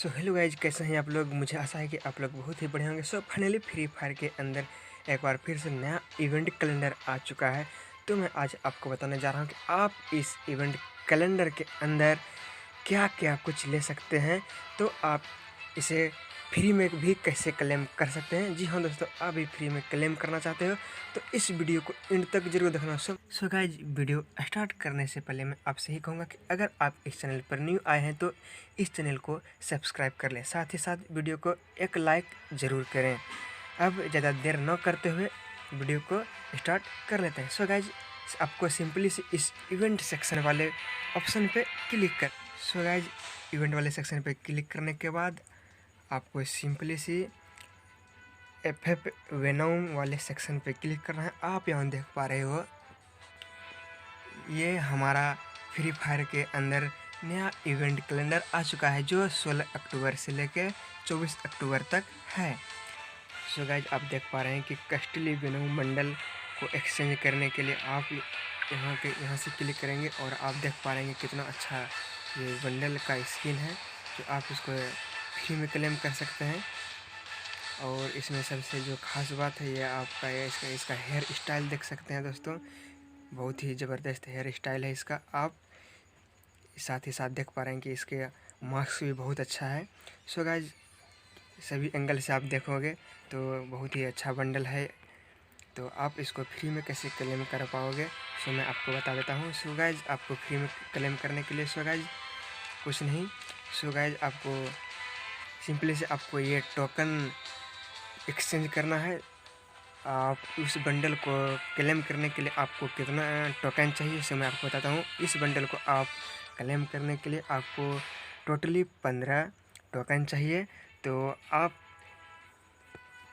So hello guys, कैसे हैं आप लोग। मुझे आशा है कि आप लोग बहुत ही बढ़िया होंगे। सो फाइनली फ्री फायर के अंदर एक बार फिर से नया इवेंट कैलेंडर आ चुका है। तो मैं आज आपको बताने जा रहा हूं कि आप इस इवेंट कैलेंडर के अंदर क्या क्या कुछ ले सकते हैं। तो आप इसे फ्री में भी कैसे क्लेम कर सकते हैं। जी हाँ दोस्तों, आप भी फ्री में क्लेम करना चाहते हो तो इस वीडियो को एंड तक जरूर देखना। सो गाइज, वीडियो स्टार्ट करने से पहले मैं आपसे ही कहूँगा कि अगर आप इस चैनल पर न्यू आए हैं तो इस चैनल को सब्सक्राइब कर लें, साथ ही साथ वीडियो को एक लाइक ज़रूर करें। अब ज़्यादा देर न करते हुए वीडियो को स्टार्ट कर लेते हैं। सो गाइज, आपको सिंपली से इस इवेंट सेक्शन वाले ऑप्शन पे क्लिक कर। सो गाइज, इवेंट वाले सेक्शन पे क्लिक करने के बाद आपको सिंपली सी FF वेनोम वाले सेक्शन पे क्लिक करना है। आप यहाँ देख पा रहे हो, ये हमारा फ्री फायर के अंदर नया इवेंट कैलेंडर आ चुका है जो 16 अक्टूबर से लेकर 24 अक्टूबर तक है। सो गाइज, आप देख पा रहे हैं कि कस्टली वेनोम बंडल को एक्सचेंज करने के लिए आप यहाँ से क्लिक करेंगे और आप देख पा रहे हैं कितना अच्छा ये बंडल का स्किन है जो आप इसको फ्री में क्लेम कर सकते हैं। और इसमें सबसे जो खास बात है ये आपका इसका हेयर स्टाइल देख सकते हैं दोस्तों, बहुत ही ज़बरदस्त हेयर स्टाइल है इसका। आप साथ ही साथ देख पा रहे हैं कि इसके मार्क्स भी बहुत अच्छा है। सो गाइज, सभी एंगल से आप देखोगे तो बहुत ही अच्छा बंडल है। तो आप इसको फ्री में कैसे क्लेम कर पाओगे सो मैं आपको बता देता हूँ। सो गाइज, आपको फ्री में क्लेम करने के लिए सो गाइज कुछ नहीं, सो गाइज आपको सिंपली से आपको ये टोकन एक्सचेंज करना है। आप उस बंडल को क्लेम करने के लिए आपको कितना टोकन चाहिए सो मैं आपको बताता हूँ। इस बंडल को आप क्लेम करने के लिए आपको टोटली 15 टोकन चाहिए। तो आप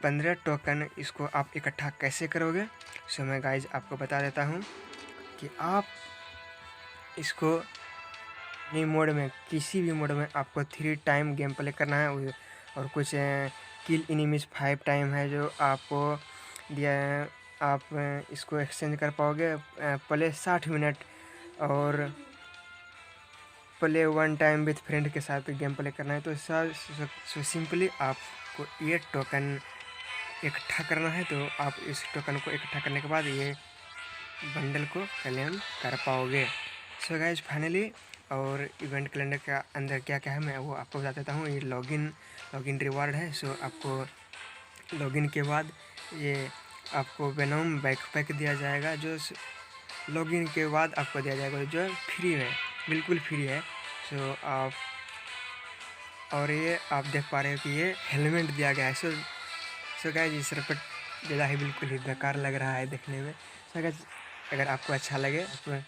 15 टोकन इसको आप इकट्ठा कैसे करोगे सो मैं गाइज आपको बता देता हूँ कि आप इसको अपनी मोड में, किसी भी मोड में आपको 3 टाइम गेम प्ले करना है और कुछ किल एनिमीज 5 टाइम है जो आपको दिया है। आप इसको एक्सचेंज कर पाओगे प्ले 60 मिनट और प्ले 1 टाइम विथ फ्रेंड के साथ गेम प्ले करना है। तो सो सिंपली आपको ये टोकन इकट्ठा करना है। तो आप इस टोकन को इकट्ठा करने के बाद ये बंडल को क्लेम कर पाओगे। सो गाइज, फाइनली और इवेंट कैलेंडर के अंदर क्या क्या है मैं वो आपको बता देता हूँ। ये लॉगिन रिवार्ड है। सो आपको लॉगिन के बाद ये आपको वेनोम बैकपैक दिया जाएगा जो लॉगिन के बाद आपको दिया जाएगा, जो फ्री है, बिल्कुल फ्री है। सो आप और ये आप देख पा रहे हो कि ये हेलमेट दिया गया है। सो गाइज, इस रपट ज़्यादा ही बिल्कुल ही बेकार लग रहा है देखने में। सो गाइज, अगर आपको अच्छा लगे तो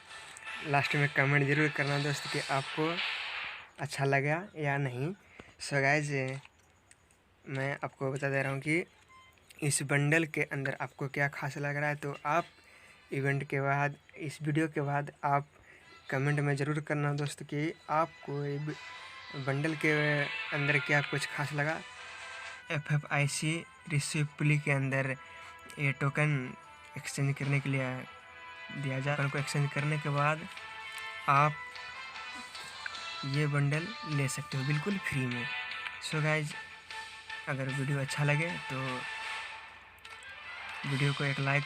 लास्ट में कमेंट ज़रूर करना दोस्त कि आपको अच्छा लगा या नहीं। सो गाइज, मैं आपको बता दे रहा हूँ कि इस बंडल के अंदर आपको क्या खास लग रहा है। तो आप इवेंट के बाद, इस वीडियो के बाद आप कमेंट में ज़रूर करना दोस्त कि आपको बंडल के अंदर क्या कुछ खास लगा। FFIC रिसिप्ली के अंदर ये टोकन एक्सचेंज करने के लिए दिया जाए। टोकन को एक्सचेंज करने के बाद आप ये बंडल ले सकते हो बिल्कुल फ्री में। सो गाइज, अगर वीडियो अच्छा लगे तो वीडियो को एक लाइक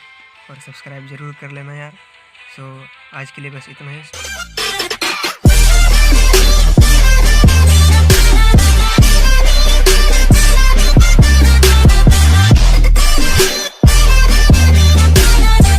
और सब्सक्राइब ज़रूर कर लेना यार। सो आज के लिए बस इतना ही।